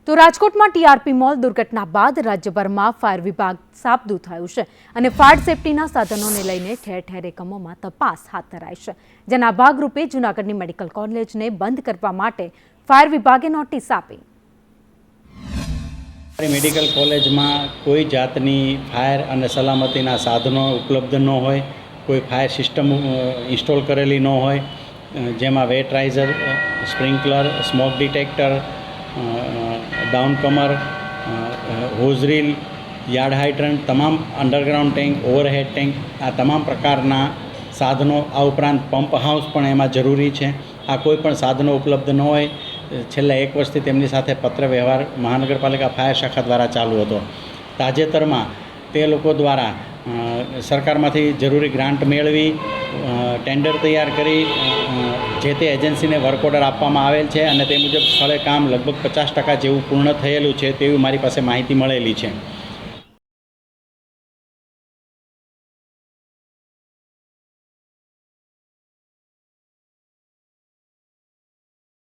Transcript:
તો રાજકોટમાં TRP mall દુર્ઘટના બાદ રાજ્યભરમાં ફાયર વિભાગ સાબદું થયું છે અને ફાયર સેફટીના સાધનોને લઈને ઠેર ઠેર એકમોમાં તપાસ હાથ ધરાઈ છે, જેના ભાગરૂપે જૂનાગઢની મેડિકલ કોલેજને બંધ કરવા માટે ફાયર વિભાગે નોટિસ આપી. મેડિકલ કોલેજમાં કોઈ જાતની ફાયર અને સલામતીના સાધનો ઉપલબ્ધ ન હોય, કોઈ ફાયર સિસ્ટમ ઇન્સ્ટોલ કરેલી ન હોય, જેમાં wet riser, sprinkler, smoke detector, downcomer, hose reel, yard hydrant, તમામ અંડરગ્રાઉન્ડ ટેન્ક, ઓવરહેડ ટેન્ક, આ તમામ પ્રકારના સાધનો, આ ઉપરાંત પંપ હાઉસ પણ એમાં જરૂરી છે. આ કોઈ પણ સાધનો ઉપલબ્ધ ન હોય, છેલ્લા 1 વર્ષથી તેમની સાથે પત્ર વ્યવહાર મહાનગરપાલિકા ફાયર શાખા દ્વારા ચાલુ હતો. તાજેતરમાં તે લોકો દ્વારા સરકારમાંથી જરૂરી ગ્રાન્ટ મેળવી ટેન્ડર તૈયાર કરી જે તે એજન્સીને વર્ક ઓર્ડર આપવામાં આવેલ છે અને તે મુજબ સ્થળે કામ લગભગ 50% જેવું પૂર્ણ થયેલું છે તેવી મારી પાસે માહિતી મળેલી છે.